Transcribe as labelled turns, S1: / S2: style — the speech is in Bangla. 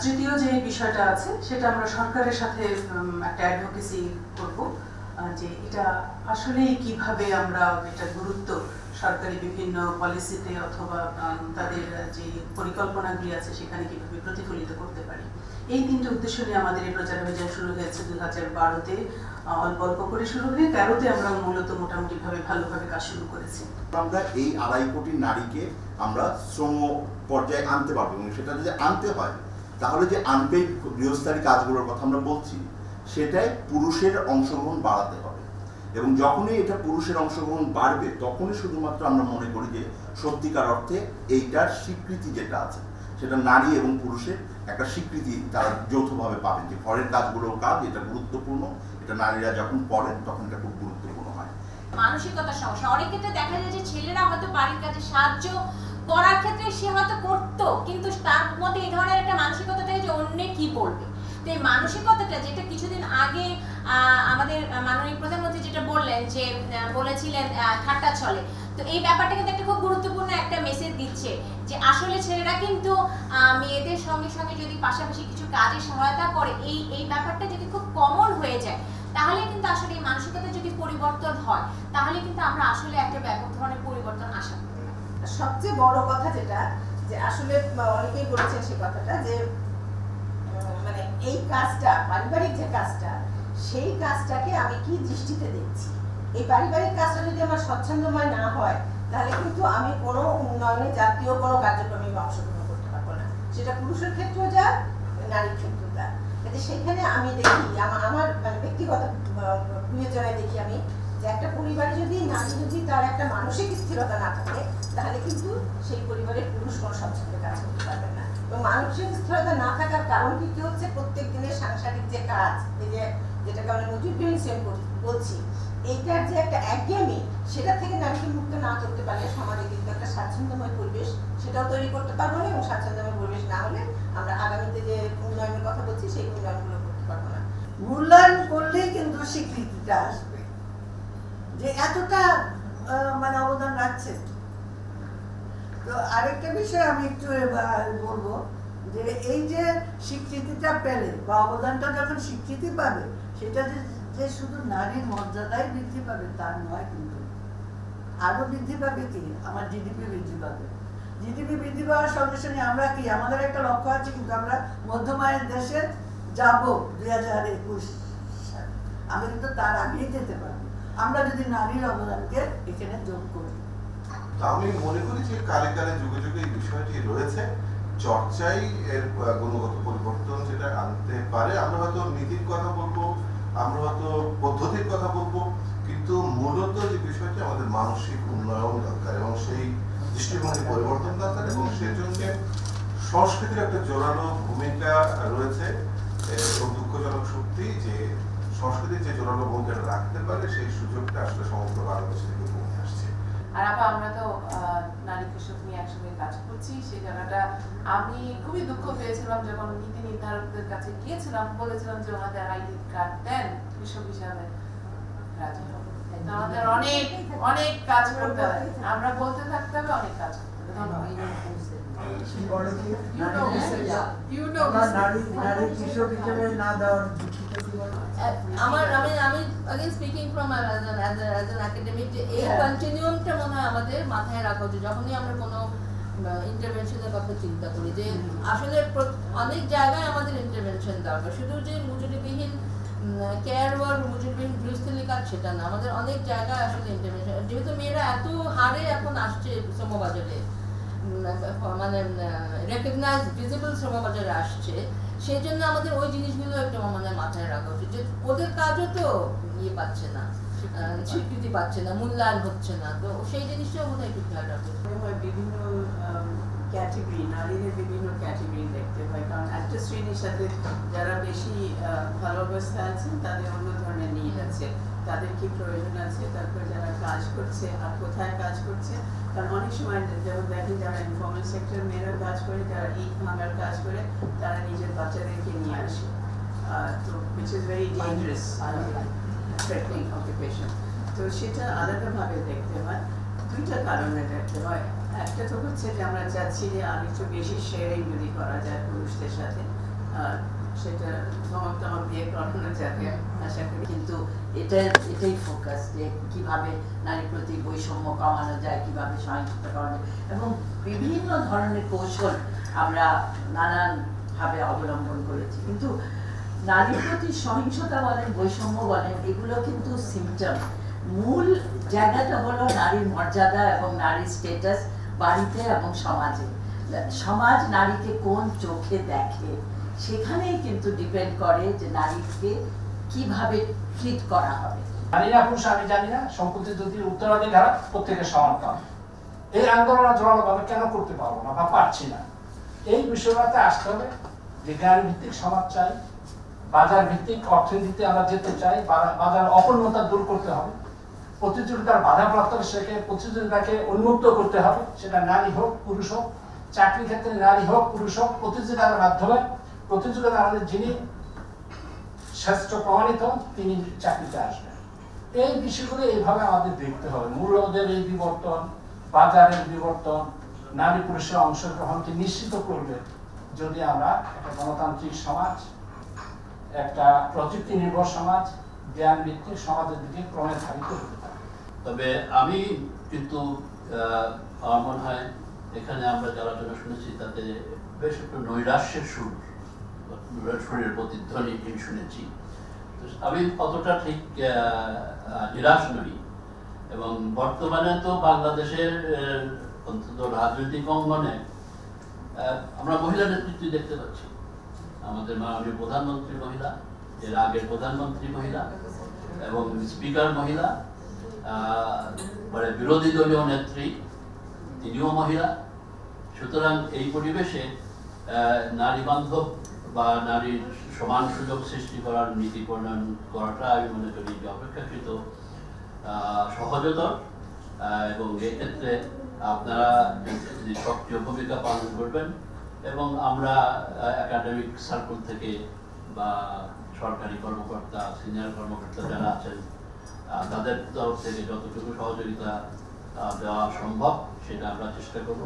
S1: তৃতীয় যে বিষয়টা আছে সেটা আমরা সরকারের সাথে একটা অ্যাডভোকেসি করব যে এটা আসলে কিভাবে আমরা এটা গুরুত্ব সরকারি বিভিন্ন পলিসিতে অথবা তাদের যে পরিকল্পনাগুলি আছে সেখানে কিভাবে প্রতিফলিত করতে পারি। এই তিনটে উদ্দেশ্য নিয়ে আমাদের এই প্রচার অভিযান শুরু হয়েছে 2012-তে, অল্প অল্প করে শুরু হয়ে 13-তে আমরা মূলত মোটামুটিভাবে ভালোভাবে কাজ শুরু করেছি।
S2: আমরা এই 2.5 কোটি নারীকে আমরা শ্রম পর্যায়ে আনতে পারবো এবং সেটা যদি আনতে হয় তাহলে যে আনপেইড গৃহস্থালী কাজগুলোর কথা আমরা বলছি সেটাই পুরুষের অংশগ্রহণ বাড়াতে হবে এবং যখনই এটা পুরুষের অংশগ্রহণ বাড়বে তখনই শুধুমাত্র আমরা মনে করি যে সত্যিকার অর্থে এইটার স্বীকৃতি যেটা আছে সেটা নারী এবং পুরুষের একটা স্বীকৃতি তারা যৌথভাবে পাবেন যে ঘরের কাজগুলোর কাজ এটা গুরুত্বপূর্ণ, এটা নারীরা যখন করেন তখন এটা খুব গুরুত্বপূর্ণ হয়।
S3: মানসিকতার সমস্যা, অনেক ক্ষেত্রে দেখা যায় যে ছেলেরা হয়তো বাড়ির কাজে সাহায্য করার ক্ষেত্রে সে হয়তো করতো কিন্তু তার মধ্যে এই ধরনের একটা মানসিকতা থাকে যে অন্যে কি বলবে। তো এই মানসিকতাটা যেটা কিছুদিন আগে আমাদের মাননীয় প্রধানমন্ত্রী যেটা বললেন যে বলেছিলেন ঠাট্টা ছলে, তো এই ব্যাপারটা কিন্তু একটা খুব গুরুত্বপূর্ণ একটা মেসেজ দিচ্ছে যে আসলে ছেলেরা কিন্তু মেয়েদের সঙ্গে সঙ্গে যদি পাশাপাশি কিছু কাজে সহায়তা করে এই ব্যাপারটা যদি খুব কমন হয়ে যায় তাহলে কিন্তু আসলে এই মানসিকতা যদি পরিবর্তন হয় তাহলে কিন্তু আমরা আসলে একটা ব্যাপক ধরনের পরিবর্তন আশা করতে পারি।
S4: সবচেয়ে বড় কথা যেটা যে আসলে অনেকেই বলেছেন সেই কথাটা যে মানে এই কাজটা পারিবারিক যে কাজটা সেই কাজটাকে আমি কি দৃষ্টিতে দেখছি। এই পারিবারিক কাজটা যদি আমার স্বচ্ছন্দময় না হয় তাহলে কিন্তু আমি কোনো উন্নয়নে জাতীয় কোনো কার্যক্রমে অংশগ্রহণ করতে পারবো না, সেটা পুরুষের ক্ষেত্রেও যা নারীর ক্ষেত্রেও তা। সেখানে আমি দেখি আমার মানে ব্যক্তিগত বিবেচনায় দেখি আমি যে একটা পরিবারে যদি নারী যদি তার একটা মানসিক স্থিরতা না থাকে তাহলে কিন্তু সেই পরিবারের পুরুষ কোনো স্বচ্ছন্দে কাজ করতে পারবে না। এবং মানসিক স্থিরতা না থাকার কারণ কি হচ্ছে প্রত্যেক দিনের সাংসারিক যে কাজ, এই যে যেটাকে আমরা মজুর পেনশন বলছি, এইটার যে একটা একঘেয়েমি সেটা থেকে নারীকে মুক্ত না করতে পারলে সমাজে কিন্তু একটা স্বাচ্ছন্দ্যময় পরিবেশ সেটাও তৈরি করতে পারবো না এবং স্বাচ্ছন্দ্যময় পরিবেশ না হলে আমরা আগামীতে যে উন্নয়নের কথা বলছি সেই উন্নয়নগুলো করতে পারবো না।
S5: মূল্যায়ন করলেই কিন্তু স্বীকৃতিটা আসবে যে এতটা মানে অবদান রাখছে। তো আরেকটা বিষয় আমি একটু বলবো যে এই যে স্বীকৃতিটা পেলে বা অবদানটা যখন স্বীকৃতি পাবে সেটা যে শুধু নারীর মর্যাদায় বৃদ্ধি পাবে তা নয়, কিন্তু আরো বৃদ্ধি পাবে কি আমার জিডিপি বৃদ্ধি পাবে। জিডিপি বৃদ্ধি পাওয়ার সঙ্গে সঙ্গে আমরা কি আমাদের একটা লক্ষ্য আছে কিন্তু আমরা মধ্যম আয়ের দেশে যাব 2021 সালে, আমরা কিন্তু তার আগেই যেতে পারবো আমরা যদি নারীর অবদানকে এখানে যোগ করি।
S6: আমি মনে করি যে কালে কালে যুগে যুগে এই বিষয়টি রয়েছে, চর্চাই এর গুণগত পরিবর্তন যেটা আনতে পারে। আমরা হয়তো নীতির কথা বলবো, আমরা হয়তো পদ্ধতির কথা বলবো, কিন্তু মূলত যে বিষয়টি আমাদের মানসিক উন্নয়ন দরকার এবং সেই দৃষ্টিভঙ্গি পরিবর্তন দরকার এবং সেই জন্য সংস্কৃতির একটা জোরালো ভূমিকা রয়েছে এবং দুঃখজনক সত্যি যে সংস্কৃতির যে জোরালো ভূমিকা রাখতে পারে সেই সুযোগটা আসলে সমগ্র বাংলাদেশ থেকে কমে আসছে।
S7: আর আপা আমরা তো নারী কৃষক নিয়ে একসঙ্গে কাজ করছি, সেই জায়গাটা আমি খুবই দুঃখ পেয়েছিলাম যখন নীতি নির্ধারকদের কাছে গিয়েছিলাম, বলেছিলাম যে ওনাদের আইডি কার্ড দেন কৃষক হিসাবে, রাজি হবে। আমাদের অনেক অনেক কাজ করতে হবে, আমরা বলতে থাকতে হবে, অনেক কাজ করতে হবে।
S8: আমি speaking from as an academic যে এই কন্টিনিউমটা মনে হয় আমাদের মাথায় রাখা উচিত যখনই আমরা কোনো ইন্টারভেনশনের কথা চিন্তা করি, যে আসলে অনেক জায়গায় আমাদের ইন্টারভেনশন দরকার, শুধু যে মজুরিবিহীন কেয়ার ওয়ার মজুরিবিহীন গৃহস্থলী কাজ সেটা না, আমাদের অনেক জায়গায় আসলে ইন্টারভেনশন। যেহেতু মেয়েরা এত হারে এখন আসছে শ্রমবাজারে, মানে রেকগনাইজ ভিজিবল শ্রমবাজারে আসছে, সেই জন্য আমাদের ওই জিনিসগুলো একটু আমাদের মাথায় রাখা উচিত যে ওদের কাজও তো ইয়ে পাচ্ছে না, স্বীকৃতি পাচ্ছে না, মূল্যায়ন হচ্ছে না, তো সেই জিনিসটাও বোধহয় একটু খেয়াল রাখতে
S9: হয়। বিভিন্ন ক্যাটেগরি, নারীদের বিভিন্ন ক্যাটেগরি দেখতে হয়, কারণ একটা শ্রেণীর সাথে যারা বেশি ভালো অবস্থায় আছেন তাদের অন্য ধরনের নিড আছে, তাদের কি প্রয়োজন আছে, তারপর যারা কাজ করছে আর কোথায় কাজ করছে। কারণ অনেক সময় যেমন দেখেন যারা ইনফর্মাল সেক্টর মেয়েরা কাজ করে, যারা ইট ভাঙার কাজ করে, তারা নিজের বাচ্চাদেরকে নিয়ে আসে, তো which is very dangerous, threatening occupation। তো সেটা আলাদাভাবে দেখতে হয়, দুইটা কারণে দেখতে হয়। একটা তো হচ্ছে যে আমরা চাচ্ছি যে আর একটু বেশি শেয়ারিং যদি করা যায় পুরুষদের সাথে, সেটা আমার বিয়ে করানো যাবে আশা করি।
S10: কিন্তু এটাই ফোকাস যে কিভাবে নারী প্রতি বৈষম্য কমানো যায়, কিভাবে সহিংসতা কমানো যায়, এবং বিভিন্ন ধরনের কৌশল আমরা নানানভাবে অবলম্বন করেছি। কিন্তু নারীর প্রতি সহিংসতা বলেন, বৈষম্য বলেন, এগুলো কিন্তু সিমটম। মূল জায়গাটা হলো নারীর মর্যাদা এবং নারীর স্ট্যাটাস বাড়িতে এবং সমাজে। সমাজ নারীকে কোন চোখে দেখে সেখানেই কিন্তু ডিপেন্ড করে যে নারীকে কিভাবে ট্রিট করা হবে।
S11: নারীরা পুরুষ আমি জানি না, সম্পত্তি যদি উত্তরাধিকার প্রত্যেকের সমান পান। এই আন্দোলন জোরালোভাবে কেন করতে পারবো না বা পারছি না, এই বিষয়টাতে আসতে হবে যে জ্ঞান ভিত্তিক সমাজ চাই, বাজার ভিত্তিক অর্থনীতিতে আমরা যেতে চাই, বাজার অপূর্ণতা দূর করতে হবে, প্রতিযোগিতার বাধাপ্রাপ্ত সেকে প্রতিযোগিতাকে উন্মুক্ত করতে হবে, সেটা নারী হোক পুরুষ হোক, চাকরি ক্ষেত্রে নারী হোক পুরুষ হোক, প্রতিযোগিতার মাধ্যমে প্রতিযোগিতা আমাদের যিনি শ্রেষ্ঠ প্রমাণিত তিনি চাকরিতে আসবেন। এই বিষয়গুলো এইভাবে আমাদের দেখতে হবে। মূল্যবোধের এই বিবর্তন, বাজারের বিবর্তন নারী পুরুষের অংশগ্রহণকে নিশ্চিত করবে যদি আমরা একটা গণতান্ত্রিক সমাজ, একটা প্রযুক্তি নির্ভর সমাজ, জ্ঞান ভিত্তিক সমাজের দিকে ক্রমে ধাবিত হতে পারি।
S12: তবে আমি কিন্তু আমার মনে হয় এখানে আমরা যারা আলোচনা শুনেছি তাতে বেশ একটু নৈরাশ্যের সুরের প্রতিধ্বনি শুনেছি। আমি অতটা ঠিক নিরাশ নই, এবং বর্তমানে তো বাংলাদেশের অন্তত রাজনৈতিক অঙ্গনে আমরা মহিলা নেতৃত্ব দেখতে পাচ্ছি। আমাদের মাননীয় প্রধানমন্ত্রী মহিলা, এর আগের প্রধানমন্ত্রী মহিলা, এবং স্পিকার মহিলা, মানে বিরোধী দলীয় নেত্রী তিনিও মহিলা। সুতরাং এই পরিবেশে নারী বান্ধব বা নারীর সমান সুযোগ সৃষ্টি করার নীতি প্রণয়ন করাটা আমি মনে করি যে অপেক্ষাকৃত সহজতর, এবং এক্ষেত্রে আপনারা সক্রিয় ভূমিকা পালন করবেন, এবং আমরা একাডেমিক সার্কেল থেকে বা সরকারি কর্মকর্তা, সিনিয়র কর্মকর্তা যারা আছেন তাদের তরফ থেকে যতটুকু সহযোগিতা দেওয়া সম্ভব সেটা আমরা চেষ্টা করব।